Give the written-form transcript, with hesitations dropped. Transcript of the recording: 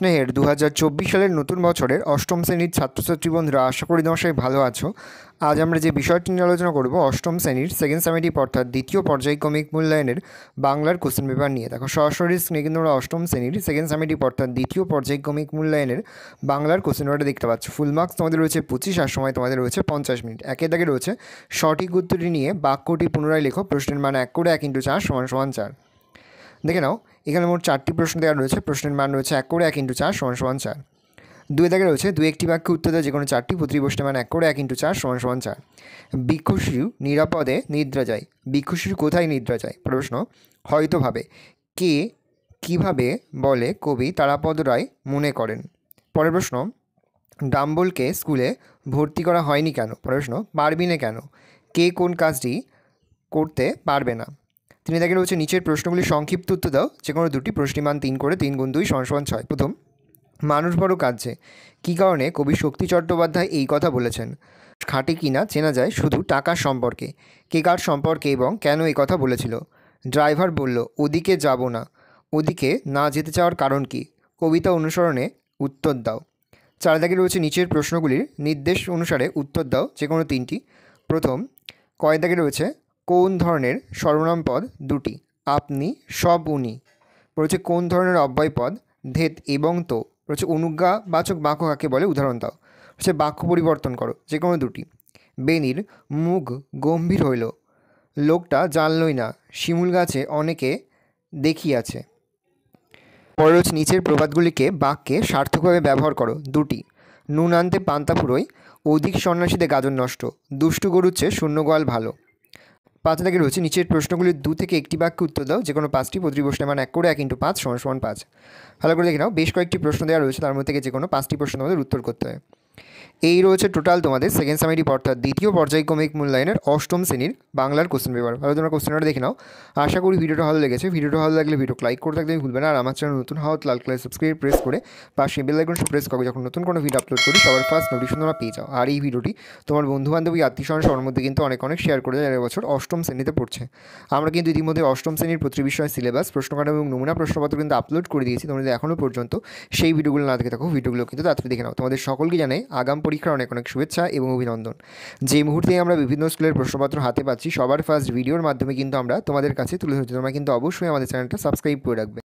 স্নেহের 2024 সালের নতুন বছরের অষ্টম শ্রেণীর ছাত্রছাত্রী বন্ধুরা, আশা করি তোমার সবাই ভালো আছো। আজ আমরা যে বিষয়টি নিয়ে আলোচনা করব অষ্টম শ্রেণীর সেকেন্ড সামেটিভ অর্থাৎ দ্বিতীয় পর্যায়ক্রমিক মূল্যায়নের বাংলার কোশ্চেন পেপার নিয়ে। দেখো সরাসরি স্ক্রিনে কিন্তু আমরা অষ্টম শ্রেণীর সেকেন্ড সামেটিভ অর্থাৎ দ্বিতীয় পর্যায়ক্রমিক মূল্যায়নের বাংলার কোশ্চেন পেপারটা দেখতে পাচ্ছ। ফুল মার্কস তোমাদের রয়েছে 25 আর সময় তোমাদের রয়েছে 50 মিনিট। একের দাগে রয়েছে সঠিক উত্তরটি নিয়ে বাক্যটি পুনরায় লেখো, প্রশ্নের মান 1 করে 1 × 4 = 4। দেখে নাও, এখানে মোট 4টি প্রশ্ন দেওয়া রয়েছে। প্রশ্নের মান রয়েছে 1 করে 1 × 4 = 4। 2 দাগে রয়েছে 2 একটি বাক্যে উত্তর দেওয়া যে কোনো 4টি প্রতিটি প্রশ্নের মান 1 করে 1 × 4 = 4। ভিক্ষুশিশু নিরাপদে নিদ্রা যায়। ভিক্ষুশিশু কোথায় নিদ্রা যায়? প্রশ্ন, হয়তো ভাবে। কে কিভাবে বলে কবি তারাপদ রায় মনে করেন? পরের প্রশ্ন, ডাম্বলকে স্কুলে ভর্তি করা হয়নি কেন? প্রশ্ন, পারবি না কেন? কে কোন কাজটি করতে পারবে না? 3 দাগে রয়েছে নিচের প্রশ্নগুলি সংক্ষিপ্ত উত্তর দাও যে কোনো দুটি। প্রশ্নের মান 3 করে 3 × 2 = 6। প্রথম, মানুষ বড় কাঁদছে, কী কারণে কবি শক্তি চট্টোপাধ্যায় এই কথা বলেছেন? খাটে কিনা চেনা যায় শুধু টাকার সম্পর্কে। কে কার সম্পর্কে এবং কেন এই কথা বলেছিল? ড্রাইভার বলল ওদিকে যাব না। ওদিকে না যেতে চাওয়ার কারণ কি? কবিতা অনুসরণে উত্তর দাও। 4 দাগে রয়েছে নিচের প্রশ্নগুলির নির্দেশ অনুসারে উত্তর দাও যে কোনো 3টি। প্রথম, কয় দাগে রয়েছে কোন ধরনের সর্বনাম পদ দুটি? আপনি, সব, উনি। রয়েছে কোন ধরনের অব্যয় পদ? ধেত এবং তো। রয়েছে অনুজ্ঞাবাচক বাক্য কাকে বলে? উদাহরণ দাও। রয়েছে বাক্য পরিবর্তন করো যে কোনো দুটি। বেনির মুখ গম্ভীর হইল, লোকটা জানলই না শিমুল গাছে অনেকে দেখিয়াছে। পরে রয়েছে নিচের প্রবাদগুলিকে বাক্যে সার্থকভাবে ব্যবহার করো দুটি। নুন আনতে পান্তা ফুরোয়, অধিক সন্ন্যাসীতে গাজন নষ্ট, দুষ্টু গরুর চেয়ে শূন্য গোয়াল ভালো। 5 দাগে রয়েছে নিচের প্রশ্নগুলির 2 থেকে একটি বাক্যে উত্তর দাও যে কোনো 5টি। প্রতিটি প্রশ্নের মান 1 করে 1 × 5 = 5। ভালো করে দেখে নাও, বেশ কয়েকটি প্রশ্ন দেওয়া রয়েছে, তার মধ্যে থেকে যে কোনো 5টি প্রশ্ন তোমাদের উত্তর করতে হয়। এই রয়েছে টোটাল তোমাদের সেকেন্ড সামেটিভ অর্থাৎ দ্বিতীয় পর্যায়ক্রমিক মূল্যায়নের অষ্টম শ্রেণীর বাংলার কোশ্চেন পেপার। ভালো তোমরা কোশ্চেনটা দেখে নাও। আশা করি ভিডিওটা ভালো লেগেছে। ভিডিওটা ভালো লাগলে ভিডিওকে লাইক করে থাকতে ভুলবে না। আর আমার চ্যানেল নতুন হওয়া লাল কালার সাবস্ক্রাইব প্রেস করে পাশে বেল আইকনটা প্রেস করো, যখন নতুন কোনো ভিডিও আপলোড করি সবার ফার্স্ট নোটিফিকেশন তোমরা পেয়ে যাও। আর এই ভিডিওটি তোমার বন্ধুবান্ধবী আত্মীয়স্বজন সবার মধ্যে কিন্তু অনেক শেয়ার করে দেয়। এবছর অষ্টম শ্রেণীতে পড়ছে। আমরা কিন্তু ইতিমধ্যে অষ্টম শ্রেণীর প্রতিটি বিষয় সিলেবাস, প্রশ্নকাঠামো এবং নমুনা প্রশ্নপত্র কিন্তু আপলোড করে দিয়েছি। তোমরা যদি এখনও পর্যন্ত সেই ভিডিওগুলো না দেখে থাকো, ভিডিওগুলো কিন্তু তাড়াতাড়ি দেখে নাও। তোমাদের সকলকে জানাই আগাম পরীক্ষার অনেক শুভেচ্ছা এবং অভিনন্দন। যে মুহূর্তে আমরা বিভিন্ন স্কুলের প্রশ্নপত্র হাতে পাচ্ছি, সবার ফার্স্ট ভিডিওর মাধ্যমে কিন্তু আমরা তোমাদের কাছে তুলে ধরছি। তোমরা কিন্তু অবশ্যই আমাদের চ্যানেলটা সাবস্ক্রাইব করে রাখবে।